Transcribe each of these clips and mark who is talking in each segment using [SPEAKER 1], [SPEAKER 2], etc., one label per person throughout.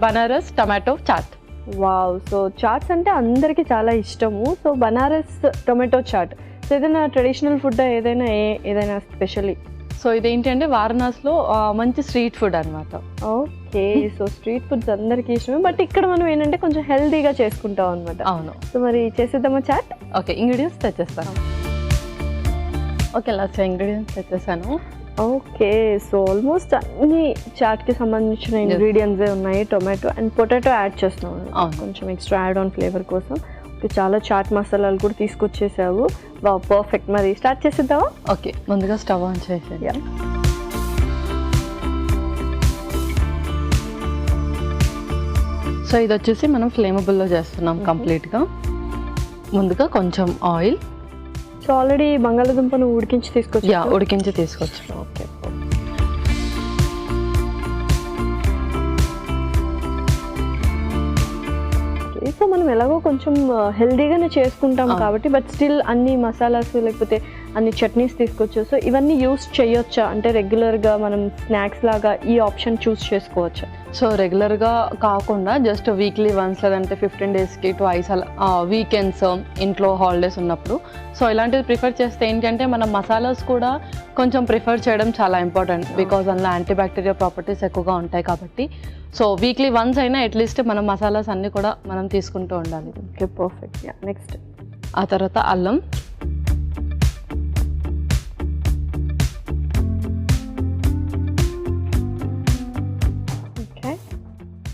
[SPEAKER 1] Banaras tomato chaat.
[SPEAKER 2] Wow! So chaats అంటే అందరికీ చాలా ఇష్టము. So Banaras tomato chaat. So ఏదైనా ట్రెడిషనల్ ఫుడ్ ఏదైనా స్పెషల్లీ?
[SPEAKER 1] సో ఇదేంటి అంటే వారణాసిలో మంచి స్ట్రీట్ ఫుడ్ అనమాట.
[SPEAKER 2] ఓకే. సో స్ట్రీట్ ఫుడ్స్ అందరికీ ఇష్టమే. బట్ ఇక్కడ మనం ఏంటంటే కొంచెం హెల్తీగా చేసుకుంటాం అనమాట.
[SPEAKER 1] అవును.
[SPEAKER 2] సో మరి చేసేద్దామా చాట్?
[SPEAKER 1] ఓకే, ఇంగ్రీడియంట్స్ తెచ్చేస్తాను. ఓకే, లాస్ట్ ఇంగ్రీడియంట్స్ తెచ్చేసాను.
[SPEAKER 2] ఓకే. సో ఆల్మోస్ట్ అన్ని చాట్కి సంబంధించిన ఇంగ్రీడియంట్సే ఉన్నాయి. టొమాటో అండ్ పొటాటో యాడ్ చేస్తున్నాం కొంచెం ఎక్స్ట్రా యాడ్ ఆన్ ఫ్లేవర్ కోసం. చాలా చాట్ మసాలాలు కూడా తీసుకొచ్చేసావు. పర్ఫెక్ట్. మరి స్టార్ట్ చేసేద్దామా?
[SPEAKER 1] ఓకే, ముందుగా స్టవ్ ఆన్ చేసేది. సో ఇది వచ్చేసి మనం ఫ్లేమబుల్లో చేస్తున్నాం కంప్లీట్గా. ముందుగా కొంచెం ఆయిల్.
[SPEAKER 2] సో ఆల్రెడీ బంగాళాదుంపను ఉడికించి
[SPEAKER 1] తీసుకొచ్చి.
[SPEAKER 2] ఓకే. సో మనం ఎలాగో కొంచెం హెల్దీగానే చేసుకుంటాం కాబట్టి, బట్ స్టిల్ అన్ని మసాలాస్ లేకపోతే అన్ని చట్నీస్ తీసుకొచ్చు. సో ఇవన్నీ యూస్ చేయొచ్చా? అంటే రెగ్యులర్గా మనం స్నాక్స్ లాగా ఈ ఆప్షన్ చూస్ చేసుకోవచ్చా?
[SPEAKER 1] సో రెగ్యులర్గా కాకుండా జస్ట్ వీక్లీ వన్స్ లేదంటే 15 డేస్కి ట్వైస్ అలా, వీకెండ్స్, ఇంట్లో హాలిడేస్ ఉన్నప్పుడు సో ఇలాంటివి ప్రిఫర్ చేస్తే ఏంటంటే మన మసాలాస్ కూడా కొంచెం ప్రిఫర్ చేయడం చాలా ఇంపార్టెంట్. బికాజ్ అందులో యాంటీబ్యాక్టీరియా ప్రాపర్టీస్ ఎక్కువగా ఉంటాయి కాబట్టి. సో వీక్లీ వన్స్ అయినా అట్లీస్ట్ మనం మసాలాస్ అన్నీ కూడా మనం తీసుకుంటూ ఉండాలి.
[SPEAKER 2] Okay, perfect. నెక్స్ట్
[SPEAKER 1] ఆ తర్వాత అల్లం,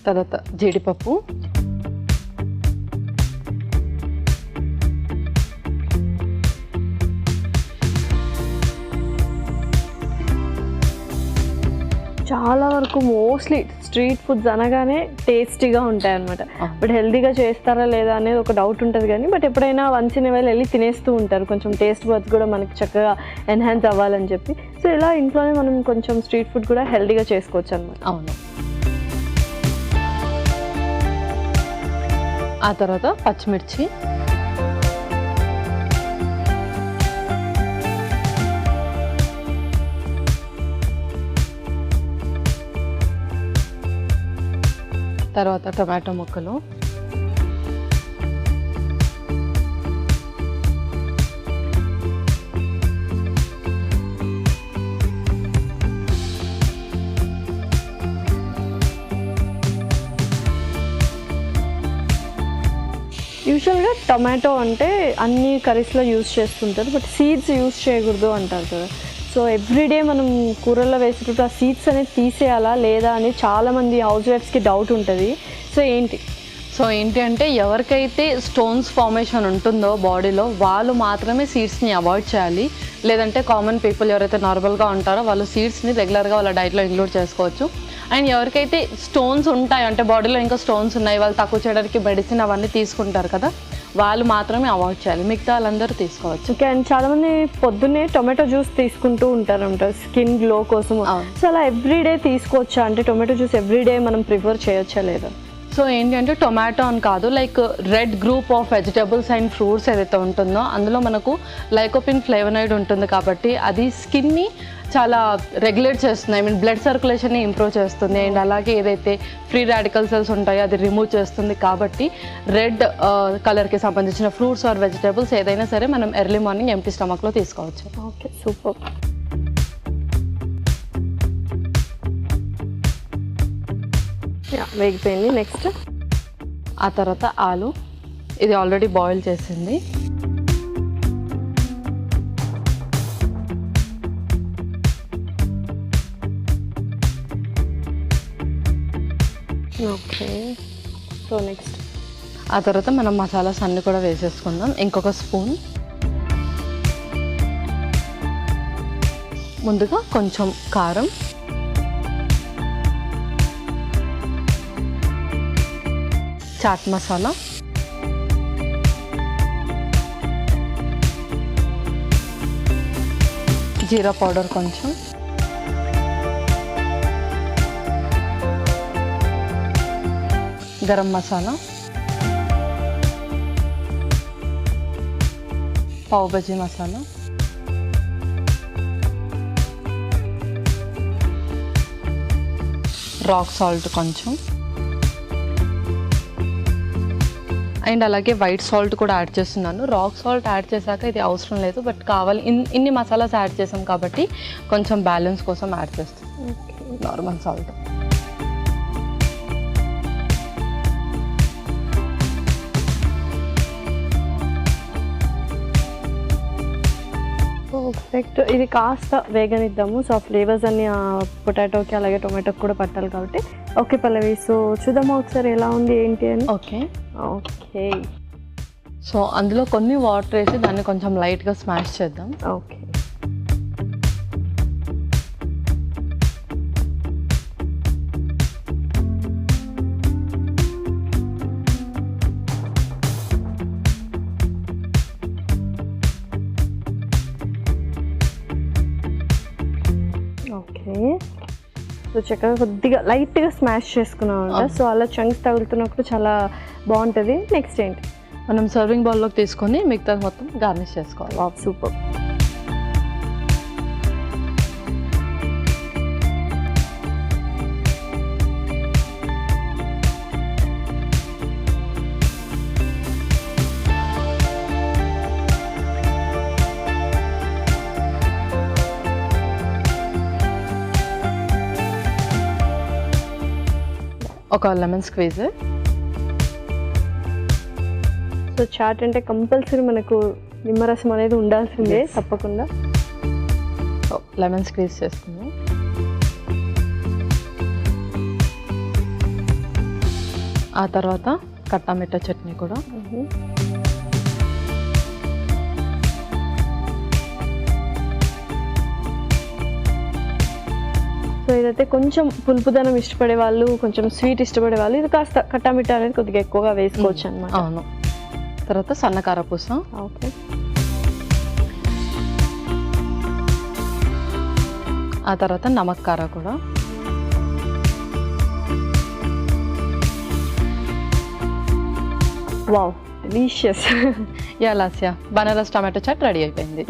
[SPEAKER 1] తర్వాత జీడిపప్పు,
[SPEAKER 2] చాలా వరకు మోస్ట్లీ స్ట్రీట్ ఫుడ్స్ అనగానే టేస్టీగా ఉంటాయి అనమాట. బట్ హెల్తీగా చేస్తారా లేదా అనేది ఒక డౌట్ ఉంటుంది కానీ, బట్ ఎప్పుడైనా వన్స్ ఇన్ వైల్ వెళ్ళి తినేస్తూ ఉంటారు. కొంచెం టేస్ట్ బడ్స్ కూడా మనకి చక్కగా ఎన్హాన్స్ అవ్వాలని చెప్పి. సో ఇలా ఇంట్లోనే మనం కొంచెం స్ట్రీట్ ఫుడ్ కూడా హెల్తీగా చేసుకోవచ్చు అనమాట.
[SPEAKER 1] అవును. ఆ తర్వాత పచ్చిమిర్చి, తర్వాత టొమాటో ముక్కలు,
[SPEAKER 2] యూజువల్గా టొమాటో అంటే అన్ని కర్రీస్లో యూజ్ చేస్తుంటారు, బట్ సీడ్స్ యూజ్ చేయకూడదు అంటారు కదా. సో ఎవ్రీడే మనం కూరల్లో వేసేటప్పుడు ఆ సీడ్స్ అనేది తీసేయాలా లేదా అని చాలామంది హౌస్ వైఫ్స్కి డౌట్ ఉంటుంది. సో ఏంటి
[SPEAKER 1] అంటే ఎవరికైతే స్టోన్స్ ఫార్మేషన్ ఉంటుందో బాడీలో వాళ్ళు మాత్రమే సీడ్స్ని అవాయిడ్ చేయాలి. లేదంటే కామన్ పీపుల్ ఎవరైతే నార్మల్గా ఉంటారో వాళ్ళు సీడ్స్ని రెగ్యులర్గా వాళ్ళ డైట్లో ఇంక్లూడ్ చేసుకోవచ్చు. అండ్ ఎవరికైతే స్టోన్స్ ఉంటాయి అంటే బాడీలో ఇంకా స్టోన్స్ ఉన్నాయి, వాళ్ళు తక్కువ చేయడానికి మెడిసిన్ అవన్నీ తీసుకుంటారు కదా, వాళ్ళు మాత్రమే అవాయిడ్ చేయాలి. మిగతా వాళ్ళందరూ తీసుకోవచ్చు.
[SPEAKER 2] ఓకే. అండ్ చాలామంది పొద్దున్నే టొమాటో జ్యూస్ తీసుకుంటూ ఉంటారు స్కిన్ గ్లో కోసం. సో అలా ఎవ్రీడే తీసుకోవచ్చా? అంటే టొమాటో జ్యూస్ ఎవ్రీడే మనం ప్రిఫర్ చేయొచ్చా లేదా?
[SPEAKER 1] సో ఏంటి అంటే టొమాటో అని కాదు, like red group of vegetables and fruits ఏదైతే ఉంటుందో అందులో మనకు లైకోపిన్ ఫ్లేవనాయిడ్ ఉంటుంది కాబట్టి అది స్కిన్ని చాలా రెగ్యులేట్ చేస్తుంది. ఐ మీన్ బ్లడ్ సర్క్యులేషన్ని ఇంప్రూవ్ చేస్తుంది. అండ్ అలాగే ఏదైతే ఫ్రీ రాడికల్ సెల్స్ ఉంటాయో అది రిమూవ్ చేస్తుంది. కాబట్టి రెడ్ కలర్కి సంబంధించిన ఫ్రూట్స్ ఆర్ వెజిటబుల్స్ ఏదైనా సరే మనం ఎర్లీ మార్నింగ్ ఎంప్టీ స్టమక్లో తీసుకోవచ్చు.
[SPEAKER 2] Okay, super. వేగిపోయింది. నెక్స్ట్
[SPEAKER 1] ఆ తర్వాత ఆలు, ఇది ఆల్రెడీ బాయిల్ చేసింది.
[SPEAKER 2] ఓకే. సో నెక్స్ట్
[SPEAKER 1] ఆ తర్వాత మనం మసాలాస్ అన్నీ కూడా వేసేసుకుందాం. ఇంకొక స్పూన్, ముందుగా కొంచెం కారం, చాట్ మసాలా, జీరా పౌడర్ కొంచెం, గరం మసాలా, పావు బజీ మసాలా, రాక్ సాల్ట్ కొంచెం, అండ్ అలాగే వైట్ సాల్ట్ కూడా యాడ్ చేస్తున్నాను. రాక్ సాల్ట్ యాడ్ చేశాక ఇది అవసరం లేదు, బట్ కావాలి ఇన్ని మసాలాస్ యాడ్ చేసాం కాబట్టి కొంచెం బ్యాలెన్స్ కోసం యాడ్ చేస్తాం నార్మల్ సాల్ట్.
[SPEAKER 2] పర్ఫెక్ట్. ఇది కాస్త వేగనిద్దాము. సో ఫ్లేవర్స్ అన్ని పొటాటోకి అలాగే టొమాటోకి కూడా పట్టాలి కాబట్టి. ఓకే పల్లవి, సో చూద్దామా ఒకసారి ఎలా ఉంది ఏంటి అని.
[SPEAKER 1] ఓకే
[SPEAKER 2] ఓకే,
[SPEAKER 1] సో అందులో కొన్ని వాటర్ వేసి దాన్ని కొంచెం లైట్గా స్మాష్ చేద్దాం.
[SPEAKER 2] ఓకే. ఓకే, సో చక్కగా కొద్దిగా లైట్గా స్మాష్ చేసుకున్నామంట. సో అలా చంక్స్ తగులుతున్నప్పుడు చాలా బాగుంటుంది. నెక్స్ట్ ఏంటి?
[SPEAKER 1] మనం సర్వింగ్ బౌల్లోకి తీసుకొని మిగతా మొత్తం గార్నిష్ చేసుకోవాలి.
[SPEAKER 2] సూపర్.
[SPEAKER 1] ఒక లెమన్ స్క్వీజ్.
[SPEAKER 2] సో చాట్ అంటే కంపల్సరీ మనకు నిమ్మరసం అనేది ఉండాల్సిందే తప్పకుండా.
[SPEAKER 1] లెమన్ స్క్వీజ్ చేసుకుందాం. ఆ తర్వాత కట్టా మిట్టా చట్నీ కూడా.
[SPEAKER 2] సో ఇదైతే కొంచెం పులుపుదనం ఇష్టపడే వాళ్ళు, కొంచెం స్వీట్ ఇష్టపడే వాళ్ళు ఇది కాస్త కట్టామిట్టా అనేది కొద్దిగా ఎక్కువగా వేసుకోవచ్చు అనమాట.
[SPEAKER 1] అవును. తర్వాత సన్న కారపూస.
[SPEAKER 2] ఓకే.
[SPEAKER 1] ఆ తర్వాత నమక్ కార కూడా.
[SPEAKER 2] Wow, delicious.
[SPEAKER 1] Yeah Lasya, Banaras tomato chaat ready అయిపోయింది.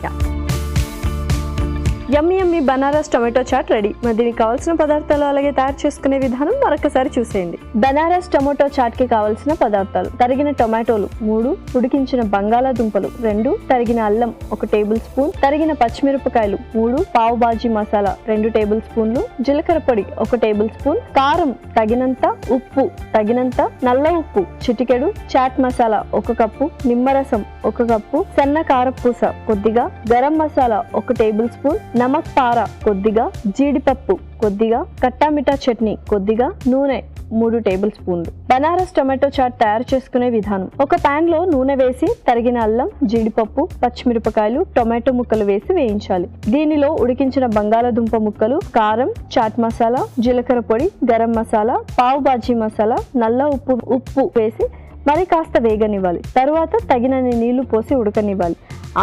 [SPEAKER 2] Yummy yummy Banaras tomato chaat ready. మరి దీనికి కావాల్సిన పదార్థాలు అలాగే తయారు చేసుకునే విధానం మరొకసారి చూసేయండి. బనారస్ టొమాటో చాట్ కి కావాల్సిన పదార్థాలు: తరిగిన టొమాటోలు 3, ఉడికించిన బంగాళాదుంపలు 2, తరిగిన అల్లం 1 టేబుల్ స్పూన్, తరిగిన పచ్చిమిరపకాయలు 3, పావు బాజీ మసాలా 2 టేబుల్ స్పూన్లు, జీలకర్ర పొడి 1 టేబుల్ స్పూన్, కారం తగినంత, ఉప్పు తగినంత, నల్ల ఉప్పు చిటికెడు, చాట్ మసాలా 1 కప్పు, నిమ్మరసం 1 కప్పు, సన్న కారపూస కొద్దిగా, గరం మసాలా 1 టేబుల్ స్పూన్, నమక్ పార కొద్దిగా, జీడిపప్పు కొద్దిగా, కట్టా మిఠా చట్నీ కొద్దిగా, నూనె 3 టేబుల్ స్పూన్లు. బనారస్ టొమాటో చాట్ తయారు చేసుకునే విధానం: ఒక పాన్ లో నూనె వేసి తరిగిన అల్లం, జీడిపప్పు, పచ్చిమిరపకాయలు, టొమాటో ముక్కలు వేసి వేయించాలి. దీనిలో ఉడికించిన బంగాళాదుంప ముక్కలు, కారం, చాట్ మసాలా, జీలకర్ర పొడి, గరం మసాలా, పావు బాజీ మసాలా, నల్ల ఉప్పు వేసి మరి కాస్త వేగనివ్వాలి. తరువాత తగినన్ని నీళ్లు పోసి ఉడకనివ్వాలి.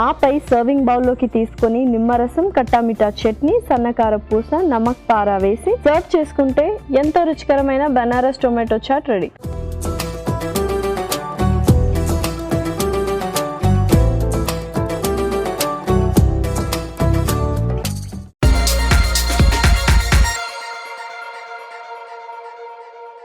[SPEAKER 2] ఆపై సర్వింగ్ బౌల్లోకి తీసుకొని నిమ్మరసం, కట్టా మిఠా చట్నీ, సన్నకార పూస, నమక్ పారా వేసి సర్వ్ చేసుకుంటే ఎంతో రుచికరమైన బనారస్ టొమాటో చాట్ రెడీ.